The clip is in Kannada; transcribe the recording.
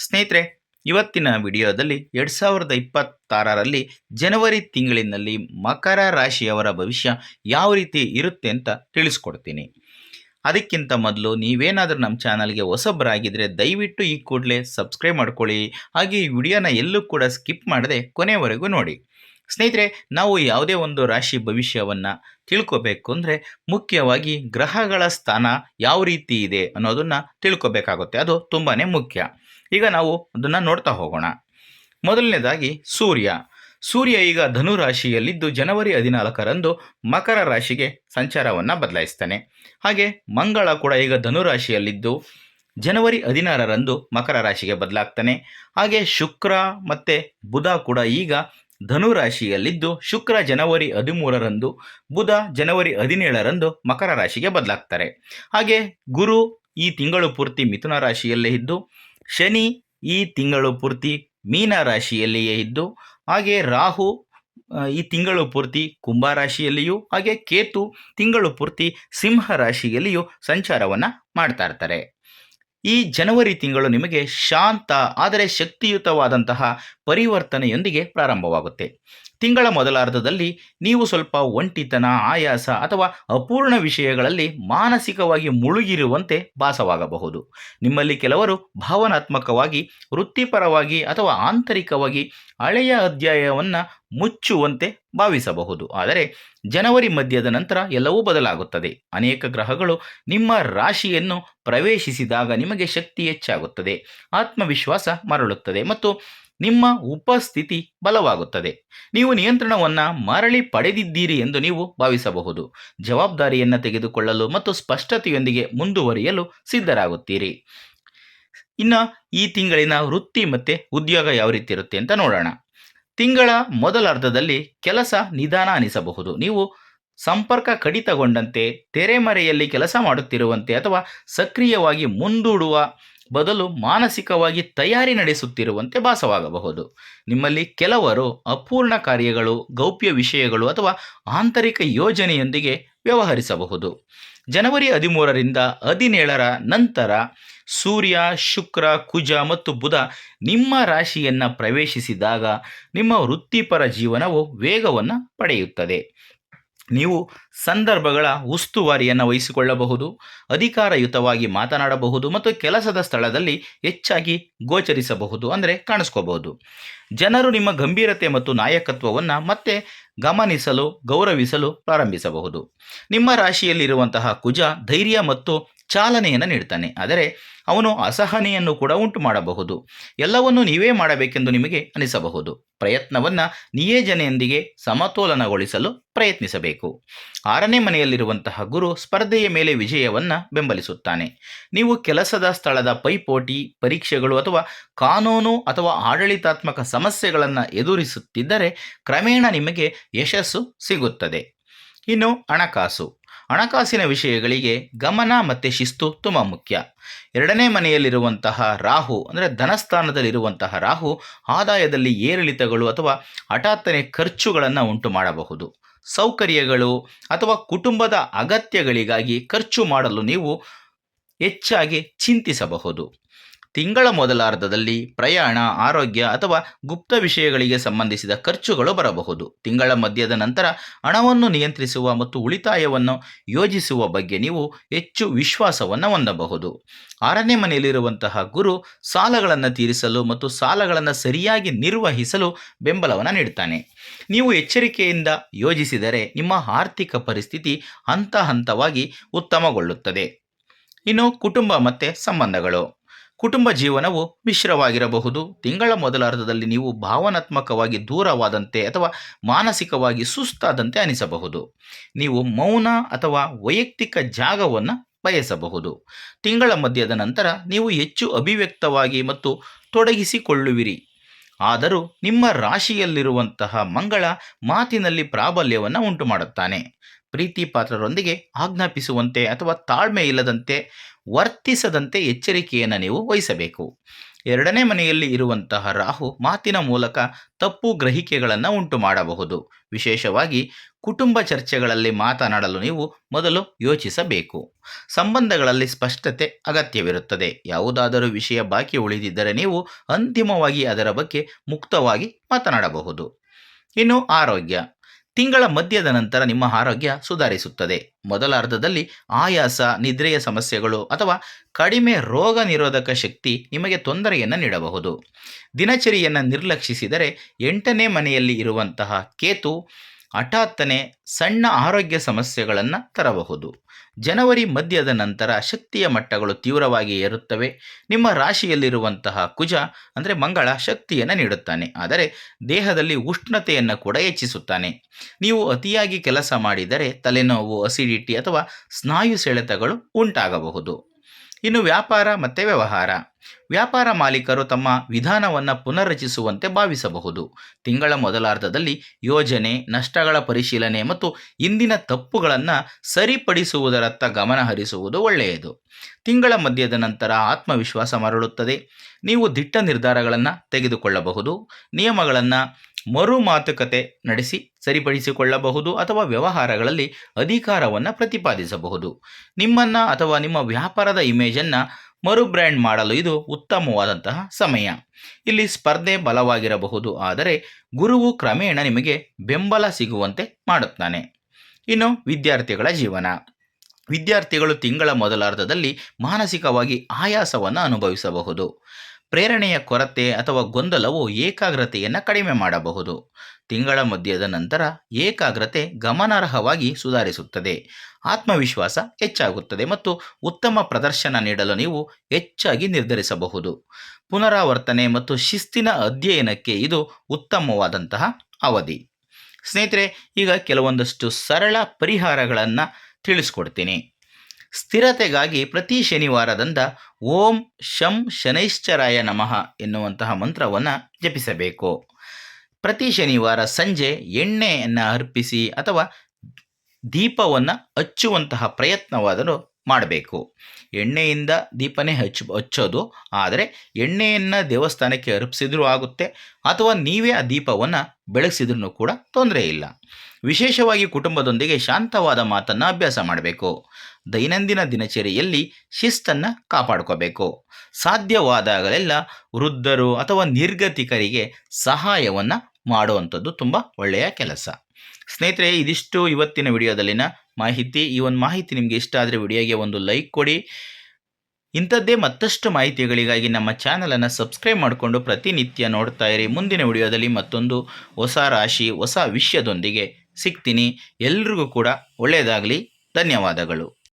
ಸ್ನೇಹಿತರೆ, ಇವತ್ತಿನ ವಿಡಿಯೋದಲ್ಲಿ 2026ರಲ್ಲಿ ಜನವರಿ ತಿಂಗಳಿನಲ್ಲಿ ಮಕರ ರಾಶಿಯವರ ಭವಿಷ್ಯ ಯಾವ ರೀತಿ ಇರುತ್ತೆ ಅಂತ ತಿಳಿಸ್ಕೊಡ್ತೀನಿ. ಅದಕ್ಕಿಂತ ಮೊದಲು ನೀವೇನಾದರೂ ನಮ್ಮ ಚಾನಲ್ಗೆ ಹೊಸಬರಾಗಿದ್ದರೆ ದಯವಿಟ್ಟು ಈ ಕೂಡಲೇ ಸಬ್ಸ್ಕ್ರೈಬ್ ಮಾಡ್ಕೊಳ್ಳಿ. ಹಾಗೆ ಈ ವಿಡಿಯೋನ ಎಲ್ಲೂ ಕೂಡ ಸ್ಕಿಪ್ ಮಾಡದೆ ಕೊನೆವರೆಗೂ ನೋಡಿ. ಸ್ನೇಹಿತರೆ, ನಾವು ಯಾವುದೇ ಒಂದು ರಾಶಿ ಭವಿಷ್ಯವನ್ನು ತಿಳ್ಕೊಬೇಕು ಅಂದರೆ ಮುಖ್ಯವಾಗಿ ಗ್ರಹಗಳ ಸ್ಥಾನ ಯಾವ ರೀತಿ ಇದೆ ಅನ್ನೋದನ್ನು ತಿಳ್ಕೊಬೇಕಾಗುತ್ತೆ. ಅದು ತುಂಬಾ ಮುಖ್ಯ. ಈಗ ನಾವು ಅದನ್ನು ನೋಡ್ತಾ ಹೋಗೋಣ. ಮೊದಲನೇದಾಗಿ ಸೂರ್ಯ ಈಗ ಧನು ರಾಶಿಯಲ್ಲಿದ್ದು ಜನವರಿ 14ರಂದು ಮಕರ ರಾಶಿಗೆ ಸಂಚಾರವನ್ನು ಬದಲಾಯಿಸ್ತಾನೆ. ಹಾಗೆ ಮಂಗಳ ಕೂಡ ಈಗ ಧನು ರಾಶಿಯಲ್ಲಿದ್ದು ಜನವರಿ 16ರಂದು ಮಕರ ರಾಶಿಗೆ ಬದಲಾಗ್ತಾನೆ. ಹಾಗೆ ಶುಕ್ರ ಮತ್ತು ಬುಧ ಕೂಡ ಈಗ ಧನು ರಾಶಿಯಲ್ಲಿದ್ದು ಶುಕ್ರ ಜನವರಿ 13ರಂದು, ಬುಧ ಜನವರಿ 17ರಂದು ಮಕರ ರಾಶಿಗೆ ಬದಲಾಗ್ತಾರೆ. ಹಾಗೆ ಗುರು ಈ ತಿಂಗಳು ಪೂರ್ತಿ ಮಿಥುನ ರಾಶಿಯಲ್ಲೇ ಇದ್ದು, ಶನಿ ಈ ತಿಂಗಳು ಪೂರ್ತಿ ಮೀನ ರಾಶಿಯಲ್ಲಿಯೇ ಇದ್ದು, ಹಾಗೆ ರಾಹು ಈ ತಿಂಗಳು ಪೂರ್ತಿ ಕುಂಭ ರಾಶಿಯಲ್ಲಿಯೂ, ಹಾಗೆ ಕೇತು ತಿಂಗಳು ಪೂರ್ತಿ ಸಿಂಹ ರಾಶಿಯಲ್ಲಿಯೂ ಸಂಚಾರವನ್ನು ಮಾಡ್ತಾ ಇರ್ತಾರೆ. ಈ ಜನವರಿ ತಿಂಗಳು ನಿಮಗೆ ಶಾಂತ ಆದರೆ ಶಕ್ತಿಯುತವಾದಂತಹ ಪರಿವರ್ತನೆಯೊಂದಿಗೆ ಪ್ರಾರಂಭವಾಗುತ್ತೆ. ತಿಂಗಳ ಮೊದಲಾರ್ಧದಲ್ಲಿ ನೀವು ಸ್ವಲ್ಪ ಒಂಟಿತನ, ಆಯಾಸ ಅಥವಾ ಅಪೂರ್ಣ ವಿಷಯಗಳಲ್ಲಿ ಮಾನಸಿಕವಾಗಿ ಮುಳುಗಿರುವಂತೆ ಭಾಸವಾಗಬಹುದು. ನಿಮ್ಮಲ್ಲಿ ಕೆಲವರು ಭಾವನಾತ್ಮಕವಾಗಿ, ವೃತ್ತಿಪರವಾಗಿ ಅಥವಾ ಆಂತರಿಕವಾಗಿ ಹಳೆಯ ಅಧ್ಯಾಯವನ್ನು ಮುಚ್ಚುವಂತೆ ಭಾವಿಸಬಹುದು. ಆದರೆ ಜನವರಿ ಮಧ್ಯದ ನಂತರ ಎಲ್ಲವೂ ಬದಲಾಗುತ್ತದೆ. ಅನೇಕ ಗ್ರಹಗಳು ನಿಮ್ಮ ರಾಶಿಯನ್ನು ಪ್ರವೇಶಿಸಿದಾಗ ನಿಮಗೆ ಶಕ್ತಿ ಹೆಚ್ಚಾಗುತ್ತದೆ, ಆತ್ಮವಿಶ್ವಾಸ ಮರಳುತ್ತದೆ ಮತ್ತು ನಿಮ್ಮ ಉಪಸ್ಥಿತಿ ಬಲವಾಗುತ್ತದೆ. ನೀವು ನಿಯಂತ್ರಣವನ್ನು ಮರಳಿ ಪಡೆದಿದ್ದೀರಿ ಎಂದು ನೀವು ಭಾವಿಸಬಹುದು. ಜವಾಬ್ದಾರಿಯನ್ನು ತೆಗೆದುಕೊಳ್ಳಲು ಮತ್ತು ಸ್ಪಷ್ಟತೆಯೊಂದಿಗೆ ಮುಂದುವರಿಯಲು ಸಿದ್ಧರಾಗುತ್ತೀರಿ. ಇನ್ನು ಈ ತಿಂಗಳಿನ ವೃತ್ತಿ ಮತ್ತು ಉದ್ಯೋಗ ಯಾವ ರೀತಿ ಇರುತ್ತೆ ಅಂತ ನೋಡೋಣ. ತಿಂಗಳ ಮೊದಲಾರ್ಧದಲ್ಲಿ ಕೆಲಸ ನಿಧಾನ ಅನಿಸಬಹುದು. ನೀವು ಸಂಪರ್ಕ ಕಡಿತಗೊಂಡಂತೆ, ತೆರೆಮರೆಯಲ್ಲಿ ಕೆಲಸ ಮಾಡುತ್ತಿರುವಂತೆ ಅಥವಾ ಸಕ್ರಿಯವಾಗಿ ಮುಂದೂಡುವ ಬದಲು ಮಾನಸಿಕವಾಗಿ ತಯಾರಿ ನಡೆಸುತ್ತಿರುವಂತೆ ಭಾಸವಾಗಬಹುದು. ನಿಮ್ಮಲ್ಲಿ ಕೆಲವರು ಅಪೂರ್ಣ ಕಾರ್ಯಗಳು, ಗೌಪ್ಯ ವಿಷಯಗಳು ಅಥವಾ ಆಂತರಿಕ ಯೋಜನೆಯೊಂದಿಗೆ ವ್ಯವಹರಿಸಬಹುದು. ಜನವರಿ 13ರಿಂದ 17ರ ನಂತರ ಸೂರ್ಯ, ಶುಕ್ರ, ಕುಜ ಮತ್ತು ಬುಧ ನಿಮ್ಮ ರಾಶಿಯನ್ನು ಪ್ರವೇಶಿಸಿದಾಗ ನಿಮ್ಮ ವೃತ್ತಿಪರ ಜೀವನವು ವೇಗವನ್ನು ಪಡೆಯುತ್ತದೆ. ನೀವು ಸಂದರ್ಭಗಳ ಉಸ್ತುವಾರಿಯನ್ನು ವಹಿಸಿಕೊಳ್ಳಬಹುದು, ಅಧಿಕಾರಯುತವಾಗಿ ಮಾತನಾಡಬಹುದು ಮತ್ತು ಕೆಲಸದ ಸ್ಥಳದಲ್ಲಿ ಹೆಚ್ಚಾಗಿ ಗೋಚರಿಸಬಹುದು, ಅಂದರೆ ಕಾಣಿಸ್ಕೋಬಹುದು. ಜನರು ನಿಮ್ಮ ಗಂಭೀರತೆ ಮತ್ತು ನಾಯಕತ್ವವನ್ನು ಮತ್ತೆ ಗಮನಿಸಲು, ಗೌರವಿಸಲು ಪ್ರಾರಂಭಿಸಬಹುದು. ನಿಮ್ಮ ರಾಶಿಯಲ್ಲಿರುವಂತಹ ಕುಜ ಧೈರ್ಯ ಮತ್ತು ಚಾಲನೆಯನ್ನು ನೀಡ್ತಾನೆ, ಆದರೆ ಅವನು ಅಸಹನೆಯನ್ನು ಕೂಡ ಉಂಟು ಮಾಡಬಹುದು. ಎಲ್ಲವನ್ನೂ ನೀವೇ ಮಾಡಬೇಕೆಂದು ನಿಮಗೆ ಅನಿಸಬಹುದು. ಪ್ರಯತ್ನವನ್ನು ನಿಯೋಜನೆಯೊಂದಿಗೆ ಸಮತೋಲನಗೊಳಿಸಲು ಪ್ರಯತ್ನಿಸಬೇಕು. 6ನೇ ಮನೆಯಲ್ಲಿರುವಂತಹ ಗುರು ಸ್ಪರ್ಧೆಯ ಮೇಲೆ ವಿಜಯವನ್ನು ಬೆಂಬಲಿಸುತ್ತಾನೆ. ನೀವು ಕೆಲಸದ ಸ್ಥಳದ ಪೈಪೋಟಿ, ಪರೀಕ್ಷೆಗಳು ಅಥವಾ ಕಾನೂನು ಅಥವಾ ಆಡಳಿತಾತ್ಮಕ ಸಮಸ್ಯೆಗಳನ್ನು ಎದುರಿಸುತ್ತಿದ್ದರೆ ಕ್ರಮೇಣ ನಿಮಗೆ ಯಶಸ್ಸು ಸಿಗುತ್ತದೆ. ಇನ್ನು ಹಣಕಾಸಿನ ವಿಷಯಗಳಿಗೆ ಗಮನ ಮತ್ತು ಶಿಸ್ತು ತುಂಬ ಮುಖ್ಯ. 2ನೇ ಮನೆಯಲ್ಲಿರುವಂತಹ ರಾಹು, ಅಂದರೆ ಧನಸ್ಥಾನದಲ್ಲಿರುವಂತಹ ರಾಹು ಆದಾಯದಲ್ಲಿ ಏರಿಳಿತಗಳು ಅಥವಾ ಹಠಾತ್ತನೆ ಖರ್ಚುಗಳನ್ನು ಉಂಟು ಮಾಡಬಹುದು. ಸೌಕರ್ಯಗಳು ಅಥವಾ ಕುಟುಂಬದ ಅಗತ್ಯಗಳಿಗಾಗಿ ಖರ್ಚು ಮಾಡಲು ನೀವು ಹೆಚ್ಚಾಗಿ ಚಿಂತಿಸಬಹುದು. ತಿಂಗಳ ಮೊದಲಾರ್ಧದಲ್ಲಿ ಪ್ರಯಾಣ, ಆರೋಗ್ಯ ಅಥವಾ ಗುಪ್ತ ವಿಷಯಗಳಿಗೆ ಸಂಬಂಧಿಸಿದ ಖರ್ಚುಗಳು ಬರಬಹುದು. ತಿಂಗಳ ಮಧ್ಯದ ನಂತರ ಹಣವನ್ನು ನಿಯಂತ್ರಿಸುವ ಮತ್ತು ಉಳಿತಾಯವನ್ನು ಯೋಜಿಸುವ ಬಗ್ಗೆ ನೀವು ಹೆಚ್ಚು ವಿಶ್ವಾಸವನ್ನು ಹೊಂದಬಹುದು. 6ನೇ ಮನೆಯಲ್ಲಿರುವಂತಹ ಗುರು ಸಾಲಗಳನ್ನು ತೀರಿಸಲು ಮತ್ತು ಸಾಲಗಳನ್ನು ಸರಿಯಾಗಿ ನಿರ್ವಹಿಸಲು ಬೆಂಬಲವನ್ನು ನೀಡುತ್ತಾನೆ. ನೀವು ಎಚ್ಚರಿಕೆಯಿಂದ ಯೋಜಿಸಿದರೆ ನಿಮ್ಮ ಆರ್ಥಿಕ ಪರಿಸ್ಥಿತಿ ಹಂತ ಹಂತವಾಗಿ ಉತ್ತಮಗೊಳ್ಳುತ್ತದೆ. ಇನ್ನು ಕುಟುಂಬ ಮತ್ತು ಸಂಬಂಧಗಳು. ಕುಟುಂಬ ಜೀವನವು ಮಿಶ್ರವಾಗಿರಬಹುದು. ತಿಂಗಳ ಮೊದಲಾರ್ಧದಲ್ಲಿ ನೀವು ಭಾವನಾತ್ಮಕವಾಗಿ ದೂರವಾದಂತೆ ಅಥವಾ ಮಾನಸಿಕವಾಗಿ ಸುಸ್ತಾದಂತೆ ಅನಿಸಬಹುದು. ನೀವು ಮೌನ ಅಥವಾ ವೈಯಕ್ತಿಕ ಜಾಗವನ್ನು ಬಯಸಬಹುದು. ತಿಂಗಳ ಮಧ್ಯದ ನಂತರ ನೀವು ಹೆಚ್ಚು ಅಭಿವ್ಯಕ್ತವಾಗಿ ಮತ್ತು ತೊಡಗಿಸಿಕೊಳ್ಳುವಿರಿ. ಆದರೂ ನಿಮ್ಮ ರಾಶಿಯಲ್ಲಿರುವಂತಹ ಮಂಗಳ ಮಾತಿನಲ್ಲಿ ಪ್ರಾಬಲ್ಯವನ್ನು ಉಂಟು ಮಾಡುತ್ತಾನೆ. ಪ್ರೀತಿ ಪಾತ್ರರೊಂದಿಗೆ ಆಜ್ಞಾಪಿಸುವಂತೆ ಅಥವಾ ತಾಳ್ಮೆ ಇಲ್ಲದಂತೆ ವರ್ತಿಸದಂತೆ ಎಚ್ಚರಿಕೆಯನ್ನು ನೀವು ವಹಿಸಬೇಕು. 2ನೇ ಮನೆಯಲ್ಲಿ ಇರುವಂತಹ ರಾಹು ಮಾತಿನ ಮೂಲಕ ತಪ್ಪು ಗ್ರಹಿಕೆಗಳನ್ನು ಉಂಟು ಮಾಡಬಹುದು. ವಿಶೇಷವಾಗಿ ಕುಟುಂಬ ಚರ್ಚೆಗಳಲ್ಲಿ ಮಾತನಾಡಲು ನೀವು ಮೊದಲು ಯೋಚಿಸಬೇಕು. ಸಂಬಂಧಗಳಲ್ಲಿ ಸ್ಪಷ್ಟತೆ ಅಗತ್ಯವಿರುತ್ತದೆ. ಯಾವುದಾದರೂ ವಿಷಯ ಬಾಕಿ ಉಳಿದಿದ್ದರೆ ನೀವು ಅಂತಿಮವಾಗಿ ಅದರ ಬಗ್ಗೆ ಮುಕ್ತವಾಗಿ ಮಾತನಾಡಬಹುದು. ಇನ್ನು ಆರೋಗ್ಯ. ತಿಂಗಳ ಮಧ್ಯದ ನಂತರ ನಿಮ್ಮ ಆರೋಗ್ಯ ಸುಧಾರಿಸುತ್ತದೆ. ಮೊದಲ ಅರ್ಧದಲ್ಲಿ ಆಯಾಸ, ನಿದ್ರೆಯ ಸಮಸ್ಯೆಗಳು ಅಥವಾ ಕಡಿಮೆ ರೋಗ ನಿರೋಧಕ ಶಕ್ತಿ ನಿಮಗೆ ತೊಂದರೆಯನ್ನು ನೀಡಬಹುದು. ದಿನಚರಿಯನ್ನು ನಿರ್ಲಕ್ಷಿಸಿದರೆ 8ನೇ ಮನೆಯಲ್ಲಿ ಇರುವಂತಹ ಕೇತು ಹಠಾತ್ತನೆ ಸಣ್ಣ ಆರೋಗ್ಯ ಸಮಸ್ಯೆಗಳನ್ನು ತರಬಹುದು. ಜನವರಿ ಮಧ್ಯದ ನಂತರ ಶಕ್ತಿಯ ಮಟ್ಟಗಳು ತೀವ್ರವಾಗಿ ಏರುತ್ತವೆ. ನಿಮ್ಮ ರಾಶಿಯಲ್ಲಿರುವಂತಹ ಕುಜ ಅಂದರೆ ಮಂಗಳ ಶಕ್ತಿಯನ್ನು ನೀಡುತ್ತಾನೆ, ಆದರೆ ದೇಹದಲ್ಲಿ ಉಷ್ಣತೆಯನ್ನು ಕೂಡ ಹೆಚ್ಚಿಸುತ್ತಾನೆ. ನೀವು ಅತಿಯಾಗಿ ಕೆಲಸ ಮಾಡಿದರೆ ತಲೆನೋವು, ಅಸಿಡಿಟಿ ಅಥವಾ ಸ್ನಾಯು ಸೆಳೆತಗಳು ಉಂಟಾಗಬಹುದು. ಇನ್ನು ವ್ಯಾಪಾರ ಮತ್ತು ವ್ಯವಹಾರ. ವ್ಯಾಪಾರ ಮಾಲೀಕರು ತಮ್ಮ ವಿಧಾನವನ್ನು ಪುನರ್ರಚಿಸುವಂತೆ ಭಾವಿಸಬಹುದು. ತಿಂಗಳ ಮೊದಲಾರ್ಧದಲ್ಲಿ ಯೋಜನೆ, ನಷ್ಟಗಳ ಪರಿಶೀಲನೆ ಮತ್ತು ಇಂದಿನ ತಪ್ಪುಗಳನ್ನು ಸರಿಪಡಿಸುವುದರತ್ತ ಗಮನ ಹರಿಸುವುದು ಒಳ್ಳೆಯದು. ತಿಂಗಳ ಮಧ್ಯದ ನಂತರ ಆತ್ಮವಿಶ್ವಾಸ ಮರಳುತ್ತದೆ. ನೀವು ದಿಟ್ಟ ನಿರ್ಧಾರಗಳನ್ನು ತೆಗೆದುಕೊಳ್ಳಬಹುದು. ನಿಯಮಗಳನ್ನು ಮರು ಮಾತುಕತೆ ನಡೆಸಿ ಸರಿಪಡಿಸಿಕೊಳ್ಳಬಹುದು ಅಥವಾ ವ್ಯವಹಾರಗಳಲ್ಲಿ ಅಧಿಕಾರವನ್ನು ಪ್ರತಿಪಾದಿಸಬಹುದು. ನಿಮ್ಮನ್ನು ಅಥವಾ ನಿಮ್ಮ ವ್ಯಾಪಾರದ ಇಮೇಜನ್ನು ಮರು ಬ್ರ್ಯಾಂಡ್ ಮಾಡಲು ಇದು ಉತ್ತಮವಾದಂತಹ ಸಮಯ. ಇಲ್ಲಿ ಸ್ಪರ್ಧೆ ಬಲವಾಗಿರಬಹುದು, ಆದರೆ ಗುರುವು ಕ್ರಮೇಣ ನಿಮಗೆ ಬೆಂಬಲ ಸಿಗುವಂತೆ ಮಾಡುತ್ತಾನೆ. ಇನ್ನು ವಿದ್ಯಾರ್ಥಿಗಳ ಜೀವನ. ವಿದ್ಯಾರ್ಥಿಗಳು ತಿಂಗಳ ಮೊದಲಾರ್ಧದಲ್ಲಿ ಮಾನಸಿಕವಾಗಿ ಆಯಾಸವನ್ನು ಅನುಭವಿಸಬಹುದು. ಪ್ರೇರಣೆಯ ಕೊರತೆ ಅಥವಾ ಗೊಂದಲವು ಏಕಾಗ್ರತೆಯನ್ನು ಕಡಿಮೆ ಮಾಡಬಹುದು. ತಿಂಗಳ ಮಧ್ಯದ ನಂತರ ಏಕಾಗ್ರತೆ ಗಮನಾರ್ಹವಾಗಿ ಸುಧಾರಿಸುತ್ತದೆ. ಆತ್ಮವಿಶ್ವಾಸ ಹೆಚ್ಚಾಗುತ್ತದೆ ಮತ್ತು ಉತ್ತಮ ಪ್ರದರ್ಶನ ನೀಡಲು ನೀವು ಹೆಚ್ಚಾಗಿ ನಿರ್ಧರಿಸಬಹುದು. ಪುನರಾವರ್ತನೆ ಮತ್ತು ಶಿಸ್ತಿನ ಅಧ್ಯಯನಕ್ಕೆ ಇದು ಉತ್ತಮವಾದಂತಹ ಅವಧಿ. ಸ್ನೇಹಿತರೆ, ಈಗ ಕೆಲವೊಂದಷ್ಟು ಸರಳ ಪರಿಹಾರಗಳನ್ನು ತಿಳಿಸ್ಕೊಡ್ತೀನಿ. ಸ್ಥಿರತೆಗಾಗಿ ಪ್ರತಿ ಶನಿವಾರದಿಂದ ಓಂ ಶಂ ಶನೈಶ್ಚರಾಯ ನಮಃ ಎನ್ನುವಂತಹ ಮಂತ್ರವನ್ನು ಜಪಿಸಬೇಕು. ಪ್ರತಿ ಶನಿವಾರ ಸಂಜೆ ಎಣ್ಣೆಯನ್ನು ಅರ್ಪಿಸಿ ಅಥವಾ ದೀಪವನ್ನು ಹಚ್ಚುವಂತಹ ಪ್ರಯತ್ನವಾದರೂ ಮಾಡಬೇಕು. ಎಣ್ಣೆಯಿಂದ ದೀಪನೇ ಹಚ್ಚೋದು, ಆದರೆ ಎಣ್ಣೆಯನ್ನು ದೇವಸ್ಥಾನಕ್ಕೆ ಅರ್ಪಿಸಿದ್ರೂ ಆಗುತ್ತೆ ಅಥವಾ ನೀವೇ ಆ ದೀಪವನ್ನು ಬೆಳಗಿಸಿದ್ರೂ ಕೂಡ ತೊಂದರೆ ಇಲ್ಲ. ವಿಶೇಷವಾಗಿ ಕುಟುಂಬದೊಂದಿಗೆ ಶಾಂತವಾದ ಮಾತನ್ನು ಅಭ್ಯಾಸ ಮಾಡಬೇಕು. ದೈನಂದಿನ ದಿನಚರಿಯಲ್ಲಿ ಶಿಸ್ತನ್ನು ಕಾಪಾಡ್ಕೋಬೇಕು. ಸಾಧ್ಯವಾದಾಗಲೆಲ್ಲ ವೃದ್ಧರು ಅಥವಾ ನಿರ್ಗತಿಕರಿಗೆ ಸಹಾಯವನ್ನು ಮಾಡುವಂಥದ್ದು ತುಂಬ ಒಳ್ಳೆಯ ಕೆಲಸ. ಸ್ನೇಹಿತರೆ, ಇದಿಷ್ಟು ಇವತ್ತಿನ ವಿಡಿಯೋದಲ್ಲಿನ ಮಾಹಿತಿ. ಈ ಒಂದು ಮಾಹಿತಿ ನಿಮಗೆ ಇಷ್ಟ ಆದರೆ ವಿಡಿಯೋಗೆ ಒಂದು ಲೈಕ್ ಕೊಡಿ. ಇಂಥದ್ದೇ ಮತ್ತಷ್ಟು ಮಾಹಿತಿಗಳಿಗಾಗಿ ನಮ್ಮ ಚಾನಲನ್ನು ಸಬ್ಸ್ಕ್ರೈಬ್ ಮಾಡಿಕೊಂಡು ಪ್ರತಿನಿತ್ಯ ನೋಡ್ತಾ ಇರಿ. ಮುಂದಿನ ವಿಡಿಯೋದಲ್ಲಿ ಮತ್ತೊಂದು ಹೊಸ ರಾಶಿ, ಹೊಸ ವಿಷಯದೊಂದಿಗೆ ಸಿಗ್ತೀನಿ. ಎಲ್ರಿಗೂ ಕೂಡ ಒಳ್ಳೆಯದಾಗಲಿ. ಧನ್ಯವಾದಗಳು.